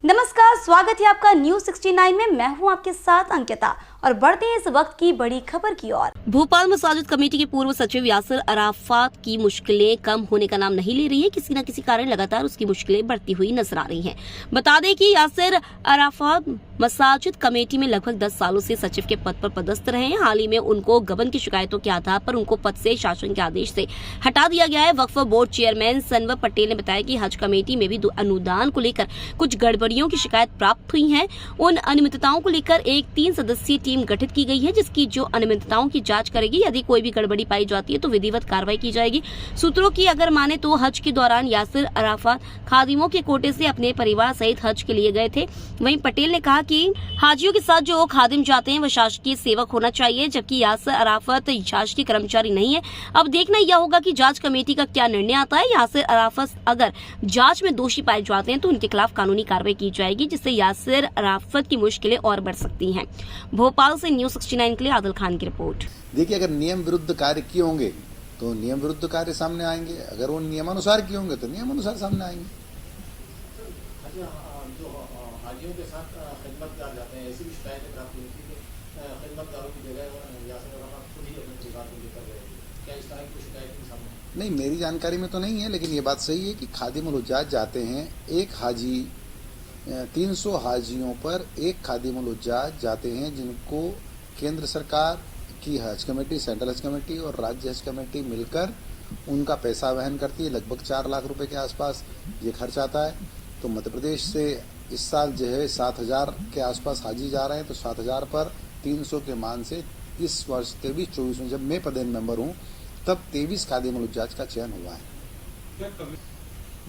नमस्कार, स्वागत है आपका न्यूज 69 में। मैं हूं आपके साथ अंकिता और बढ़ते हैं इस वक्त की बड़ी खबर की ओर। भोपाल मसाजिद कमेटी के पूर्व सचिव यासिर अराफात की मुश्किलें कम होने का नाम नहीं ले रही है। किसी न किसी कारण लगातार उसकी मुश्किलें बढ़ती हुई नजर आ रही हैं। बता दें कि यासिर अराफात मसाजिद कमेटी में लगभग 10 सालों से सचिव के पद पर पदस्थ रहे हैं। हाल ही में उनको गबन की शिकायतों के आधार पर उनको पद से शासन के आदेश से हटा दिया गया है। वक्फ बोर्ड चेयरमैन सनवर पटेल ने बताया कि हज कमेटी में भी अनुदान को लेकर कुछ गड़बड़ियों की शिकायत प्राप्त हुई है। उन अनियमितताओं को लेकर एक 3 सदस्यीय टीम गठित की गई है, जिसकी जो अनियमितताओं की जांच करेगी। यदि कोई भी गड़बड़ी पाई जाती है तो विधिवत कार्रवाई की जाएगी। सूत्रों की अगर माने तो हज के दौरान यासिर अराफात खादिमों के कोटे से अपने परिवार सहित हज के लिए गए थे। वहीं पटेल ने कहा कि हाजियों के साथ जो खादिम जाते हैं वह शासकीय सेवक होना चाहिए, जबकि यासिर अराफात शासकीय कर्मचारी नहीं है। अब देखना यह होगा कि जांच कमेटी का क्या निर्णय आता है। यासिर अराफात अगर जांच में दोषी पाए जाते हैं तो उनके खिलाफ कानूनी कार्रवाई की जाएगी, जिससे यासिर अराफात की मुश्किलें और बढ़ सकती हैं। भोपाल से न्यूज 69 के लिए आदिल खान की रिपोर्ट। देखिए, अगर नियम विरुद्ध कार्य किए होंगे तो नियम विरुद्ध कार्य सामने आएंगे, अगर वो नियमानुसार किए होंगे तो नियमानुसार सामने आएंगे। जो हाजियों के साथ खिदमतगार जाते हैं, ऐसी भी शिकायतें प्राप्त हुई थी कि खिदमतगारों की जगह यासिर अराफात खुद ही अपने परिवार को लेकर गए। क्या इस तरह की कोई शिकायत नहीं सामने? नहीं, मेरी जानकारी में तो नहीं है, लेकिन ये बात सही है कि खादिमुल हुज्जाज जाते हैं। एक हाजी 300 हाजियों पर एक खादिमुल हुज्जाज जाते हैं, जिनको केंद्र सरकार की हज कमेटी, सेंट्रल हज कमेटी और राज्य हज कमेटी मिलकर उनका पैसा वहन करती है। लगभग 4 लाख रुपए के आसपास ये खर्च आता है। तो मध्य प्रदेश से इस साल जो है 7,000 के आसपास हाजी जा रहे हैं। तो 7,000 पर 300 के मान से इस वर्ष 23-24 में जब मैं पदेन मेंबर हूँ तब 23 खादिमुल हुज्जाज का चयन हुआ है।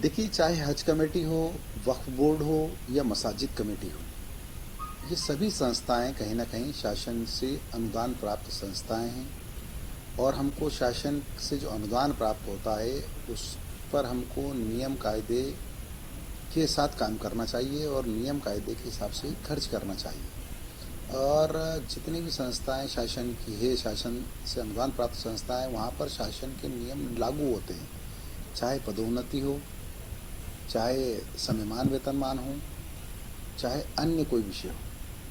देखिए, चाहे हज कमेटी हो, वक्फ बोर्ड हो या मसाजिद कमेटी हो, ये सभी संस्थाएं कहीं ना कहीं शासन से अनुदान प्राप्त संस्थाएं हैं और हमको शासन से जो अनुदान प्राप्त होता है उस पर हमको नियम कायदे के साथ काम करना चाहिए और नियम कायदे के हिसाब से खर्च करना चाहिए। और जितनी भी संस्थाएं शासन की है, शासन से अनुदान प्राप्त संस्थाएं, वहाँ पर शासन के नियम लागू होते हैं। चाहे पदोन्नति हो, चाहे समयमान वेतनमान हो, चाहे अन्य कोई विषय हो,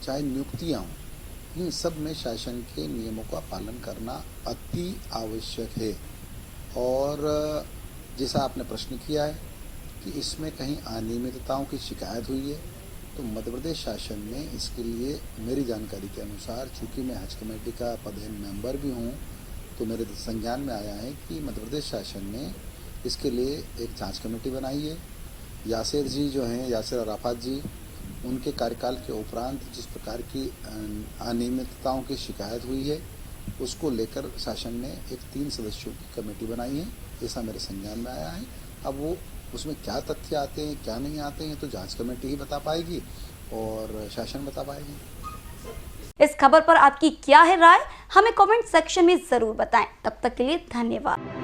चाहे नियुक्तियां हों, इन सब में शासन के नियमों का पालन करना अति आवश्यक है। और जैसा आपने प्रश्न किया है कि इसमें कहीं अनियमितताओं की शिकायत हुई है, तो मध्य प्रदेश शासन ने इसके लिए मेरी जानकारी के अनुसार, चूंकि मैं हज कमेटी का पदेन मेंबर भी हूँ, तो मेरे संज्ञान में आया है कि मध्य प्रदेश शासन ने इसके लिए एक जांच कमेटी बनाई है। यासिर जी जो हैं, यासिर अराफात जी, उनके कार्यकाल के उपरांत जिस प्रकार की अनियमितताओं की शिकायत हुई है उसको लेकर शासन ने एक 3 सदस्यों की कमेटी बनाई है, ऐसा मेरे संज्ञान में आया है। अब वो उसमें क्या तथ्य आते हैं, क्या नहीं आते हैं, तो जांच कमेटी ही बता पाएगी और शासन बता पाएगी। इस खबर पर आपकी क्या है राय, हमें कमेंट सेक्शन में जरूर बताएं। तब तक के लिए धन्यवाद।